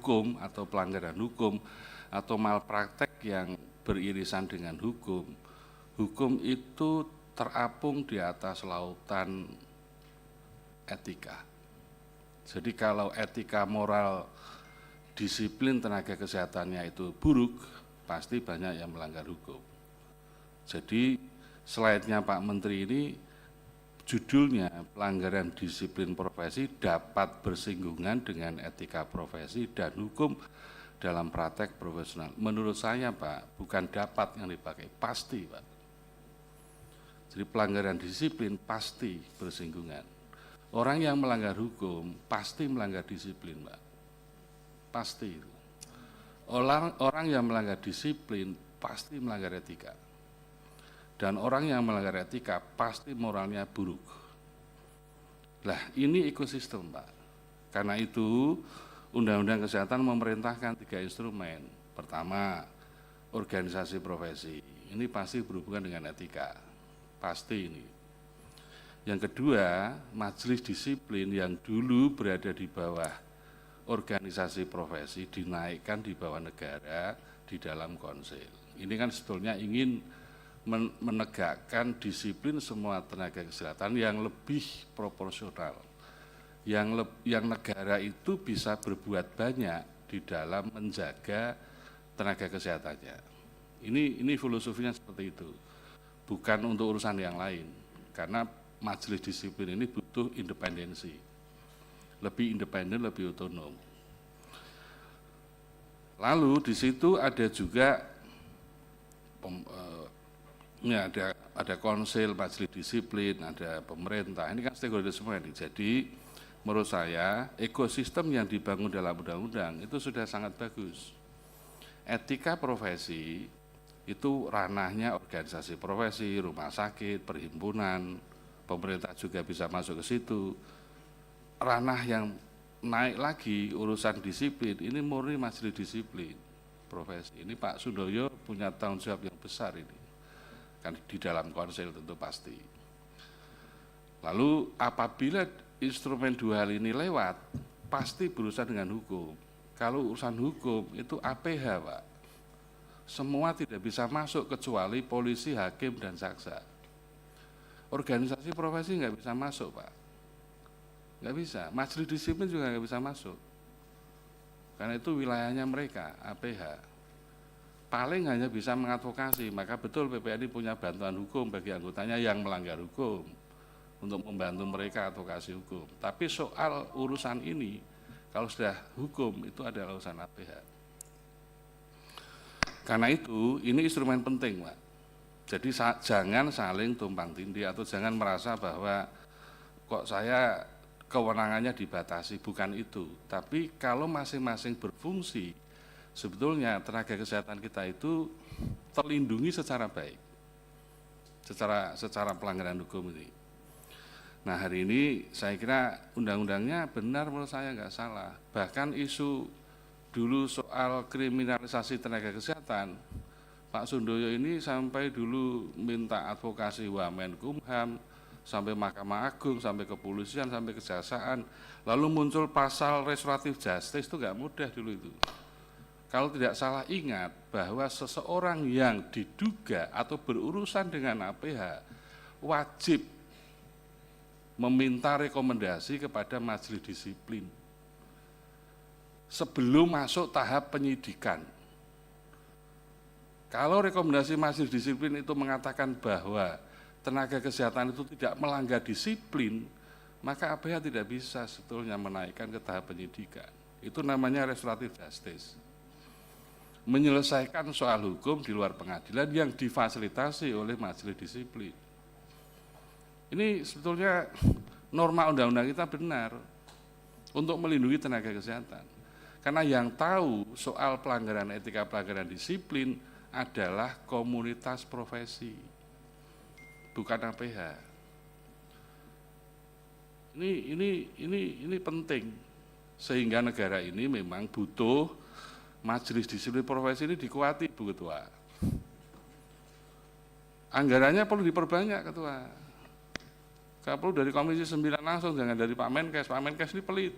hukum atau pelanggaran hukum atau malpraktek yang beririsan dengan hukum, hukum itu terapung di atas lautan etika. Jadi kalau etika moral disiplin tenaga kesehatannya itu buruk, pasti banyak yang melanggar hukum. Jadi slide-nya Pak Menteri ini judulnya pelanggaran disiplin profesi dapat bersinggungan dengan etika profesi dan hukum dalam praktek profesional. Menurut saya Pak, bukan dapat yang dipakai, pasti Pak. Jadi pelanggaran disiplin pasti bersinggungan. Orang yang melanggar hukum pasti melanggar disiplin Pak, pasti. Orang yang melanggar disiplin pasti melanggar etika. Dan orang yang melanggar etika pasti moralnya buruk. Lah ini ekosistem Pak. Karena itu Undang-Undang Kesehatan memerintahkan 3 instrumen. Pertama, organisasi profesi. Ini pasti berhubungan dengan etika. Pasti ini. Yang kedua, majelis disiplin yang dulu berada di bawah organisasi profesi dinaikkan di bawah negara di dalam konsil. Ini kan sebetulnya ingin menegakkan disiplin semua tenaga kesehatan yang lebih proporsional, yang negara itu bisa berbuat banyak di dalam menjaga tenaga kesehatannya. Ini filosofinya seperti itu, bukan untuk urusan yang lain, karena majelis disiplin ini butuh independensi, lebih independen, lebih otonom. Lalu di situ ada juga ada konsil, majelis disiplin, ada pemerintah, ini kan stakeholder semua ini. Jadi menurut saya ekosistem yang dibangun dalam undang-undang itu sudah sangat bagus. Etika profesi itu ranahnya organisasi profesi, rumah sakit, perhimpunan, pemerintah juga bisa masuk ke situ. Ranah yang naik lagi urusan disiplin, ini murni majelis disiplin profesi. Ini Pak Sundoyo punya tanggung jawab yang besar ini. Kan di dalam konsil tentu pasti. Lalu apabila instrumen 2 hal ini lewat, pasti berurusan dengan hukum. Kalau urusan hukum itu APH Pak, semua tidak bisa masuk kecuali polisi, hakim, dan jaksa. Organisasi profesi nggak bisa masuk Pak, nggak bisa. Majelis disiplin juga nggak bisa masuk, karena itu wilayahnya mereka, APH. Paling hanya bisa mengadvokasi, maka betul PPNI punya bantuan hukum bagi anggotanya yang melanggar hukum untuk membantu mereka advokasi hukum. Tapi soal urusan ini, kalau sudah hukum itu adalah urusan APH. Karena itu ini instrumen penting Pak. Jadi jangan saling tumpang tindih atau jangan merasa bahwa kok saya kewenangannya dibatasi, bukan itu. Tapi kalau masing-masing berfungsi, sebetulnya tenaga kesehatan kita itu terlindungi secara baik, secara pelanggaran hukum ini. Nah hari ini saya kira undang-undangnya benar, menurut saya nggak salah. Bahkan isu dulu soal kriminalisasi tenaga kesehatan, Pak Sundoyo ini sampai dulu minta advokasi Wamenkumham, sampai Mahkamah Agung, sampai kepolisian, sampai kejaksaan. Lalu muncul pasal restoratif justice, itu nggak mudah dulu itu. Kalau tidak salah ingat bahwa seseorang yang diduga atau berurusan dengan APH wajib meminta rekomendasi kepada majelis disiplin sebelum masuk tahap penyidikan. Kalau rekomendasi majelis disiplin itu mengatakan bahwa tenaga kesehatan itu tidak melanggar disiplin, maka APH tidak bisa sebetulnya menaikkan ke tahap penyidikan. Itu namanya restoratif justice. Menyelesaikan soal hukum di luar pengadilan yang difasilitasi oleh majelis disiplin. Ini sebetulnya norma undang-undang kita benar untuk melindungi tenaga kesehatan. Karena yang tahu soal pelanggaran etika, pelanggaran disiplin adalah komunitas profesi, bukan APH. Ini penting, sehingga negara ini memang butuh majelis disiplin profesi ini dikuati, Bu Ketua. Anggarannya perlu diperbanyak, Ketua. Kalau perlu dari Komisi 9 langsung, jangan dari Pak Menkes. Pak Menkes ini pelit.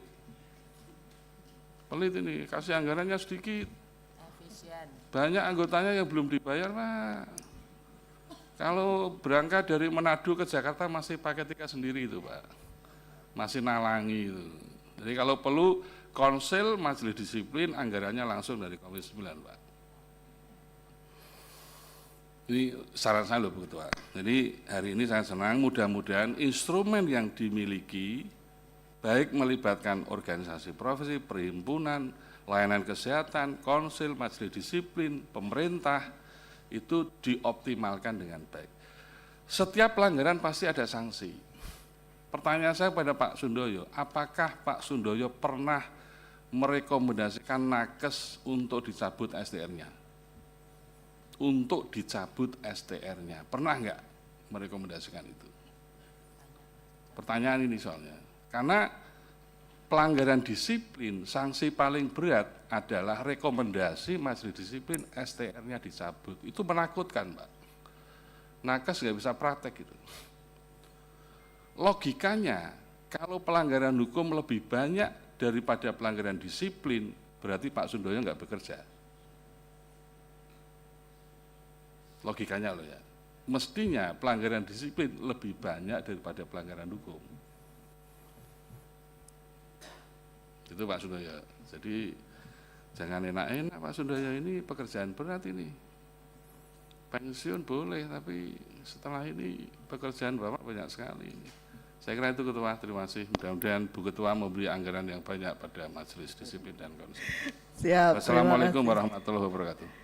pelit ini, kasih anggarannya sedikit. Efisien. Banyak anggotanya yang belum dibayar, Pak. Kalau berangkat dari Manado ke Jakarta masih pakai tiket sendiri itu, Pak. Masih nalangi itu. Jadi kalau perlu konsil majelis disiplin anggarannya langsung dari Komisi 9, Pak. Ini saran saya loh, Bu Ketua. Jadi hari ini saya senang, mudah-mudahan instrumen yang dimiliki baik melibatkan organisasi profesi, perhimpunan, layanan kesehatan, konsil, majelis disiplin, pemerintah, itu dioptimalkan dengan baik. Setiap pelanggaran pasti ada sanksi. Pertanyaan saya pada Pak Sundoyo, apakah Pak Sundoyo pernah merekomendasikan nakes untuk dicabut STR-nya? Untuk dicabut STR-nya, pernah nggak merekomendasikan itu? Pertanyaan ini soalnya, karena pelanggaran disiplin, sanksi paling berat adalah rekomendasi majelis disiplin STR-nya dicabut. Itu menakutkan, Pak. Nakes nggak bisa praktek itu. Logikanya, kalau pelanggaran hukum lebih banyak daripada pelanggaran disiplin, berarti Pak Sundoyo nggak bekerja. Logikanya loh ya. Mestinya pelanggaran disiplin lebih banyak daripada pelanggaran hukum. Itu Pak Sundoyo. Jadi jangan enak-enak Pak Sundoyo, ini pekerjaan berat ini. Pensiun boleh, tapi setelah ini pekerjaan Bapak banyak sekali. Saya kira itu Ketua, terima kasih. Mudah-mudahan Bu Ketua memberi anggaran yang banyak pada majelis disiplin dan konsil. Siap. Wassalamualaikum warahmatullahi wabarakatuh.